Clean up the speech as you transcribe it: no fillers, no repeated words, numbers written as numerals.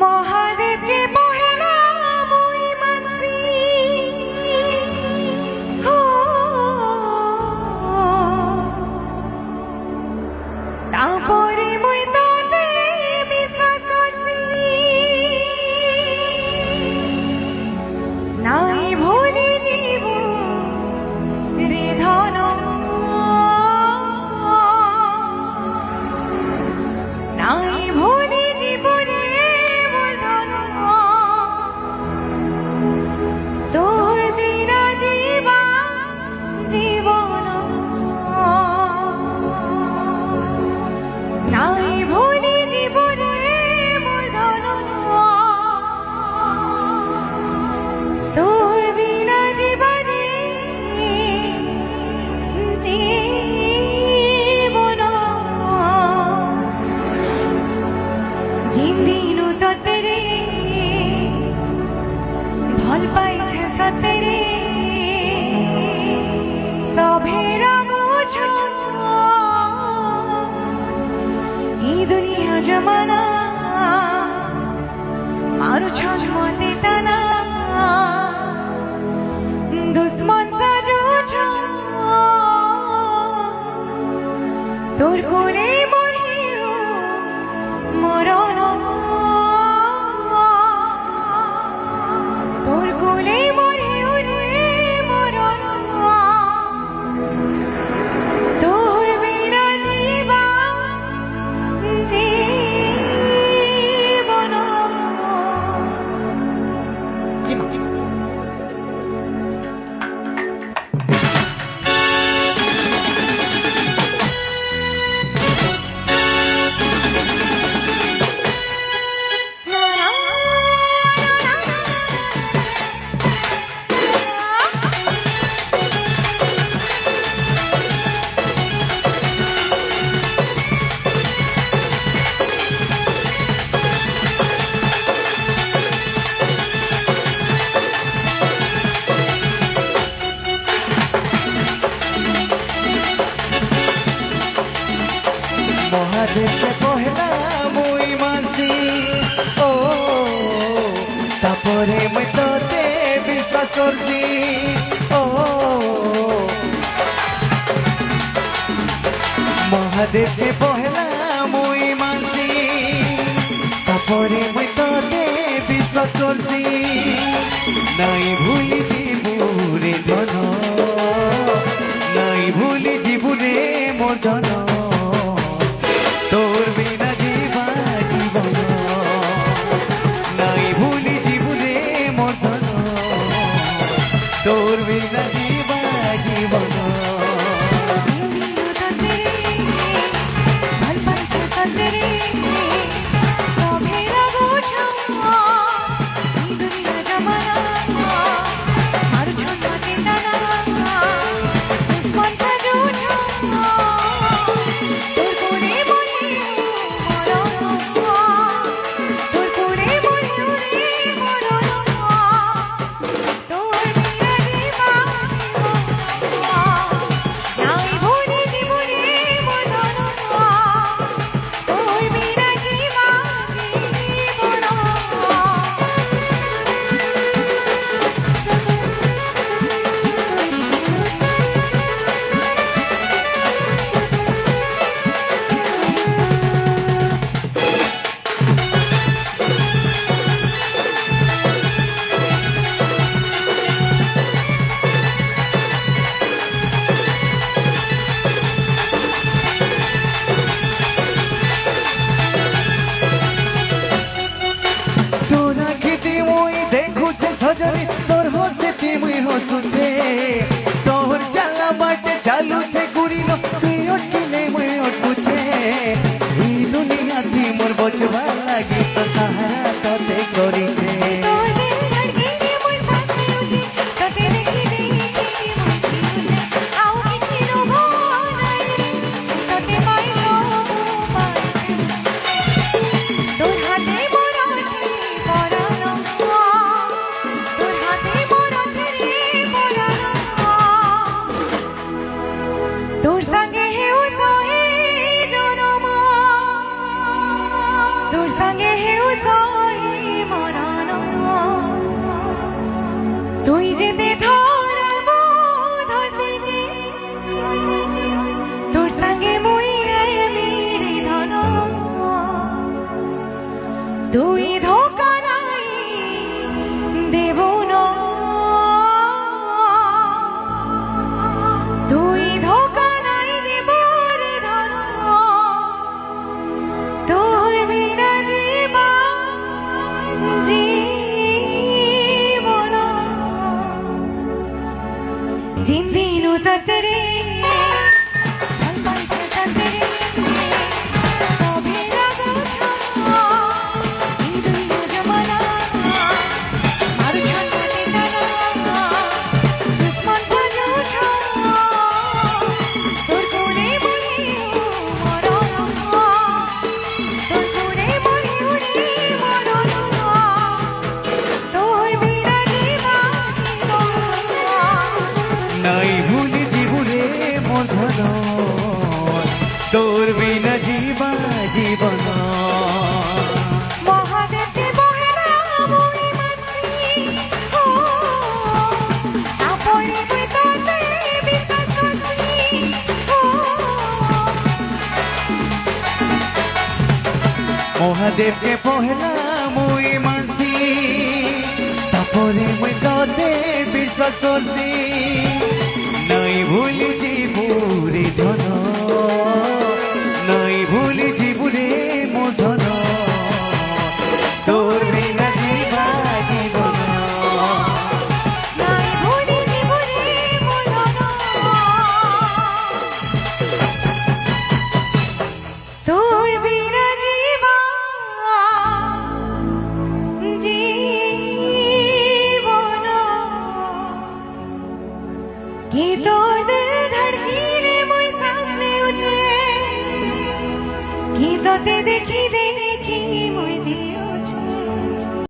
महादेव के पहला मुई मानसी हो तापरे मुई तोते विश्वास करसी नाई भूली जीवो रे धन नाई भूली जीवो रे मोर धन तोर बिना जीवा जीवन नाई भूली जीवो रे मोर धन तोर बिना जीवा रे जीवन जिंदिनु तो तेरे भल पाइछे सतेरे सभेरा बुझ ई दुनिया जमाना मारू छन मते तना दुश्मन साजो छ तोर कोले मरियो मरण तोर कोले मरियो रे मरण तोर बिना जीवा जीवन महादेव के पहला मुई मानसी ओ तापरे मुई तोते विश्वास करसी ओ महादेव के पहला मुई मानसी तापरे मुई तोते विश्वास करसी नाई भूली जीवु रे धन नाई भूली जीवु रे मोर धन तोर बिना जीवा जीवन नाई भूली जीवु रे मोर धन तोर बिना जीवा जीवन भल पाइछे सतेरे सभेरा बुझ ई दुनिया जमाना मारू छन मते तना दुश्मन साजो छ तोर कोले मरियो मरण तोर कोले मरियो रे मरण तोर बिना जीवा नाई भूली जीवो रे मोर धन तोर बिना जीवा जीवन तोरा खेती मुई देखु छे सजनी तोर हंसती मुई हंसुछे तोर चला बाटे चालू छे गुरी नो तुई अटकिले मुई अटकुछे ई दुनिया थी मोर बचवा लागी तो सहारा तोते करिछे तोर दिल धड़की मुई साथ मिलुछे तोते देखी देखी मुई छिलुछे आउ किछि लोभो नाई तोते पाई सब पाई तोर हाथे मोर अछि परान तोर हाथे मोर अछि परान तोर संगे हेउ सहे जनम तोर संगे हेउ सहे তুই ধোকা নাই দেব না, তুই ধোকা নাই দেব রে ধন, তোর বিনা জীবন জীবন জিন্দিনু ততরে নাই ভুলি জীবনে মোর ধন, তোর বিনা জীবা জীবন। মহাদেবকে বহেলা মই মানছি, ও আপনি মই তোতে বিশ্বাস করছি, ও মহাদেবকে পহলা মুই মানছি, তারপরে মুই তোতে বিশ্বাস করছি। নাই ভুলি জীবুরে ধন, নাই ভুলি জীবুরে মোর ধন, তোর বিনা জীবা জীবন। নাই ভুলি জীবনে মোর ধন, তোর বিনা জীবন জীবন। कि तोर दिल धड़की रे मोय सांस ले उछे, कि तोते देखी देखी मोय जीवन।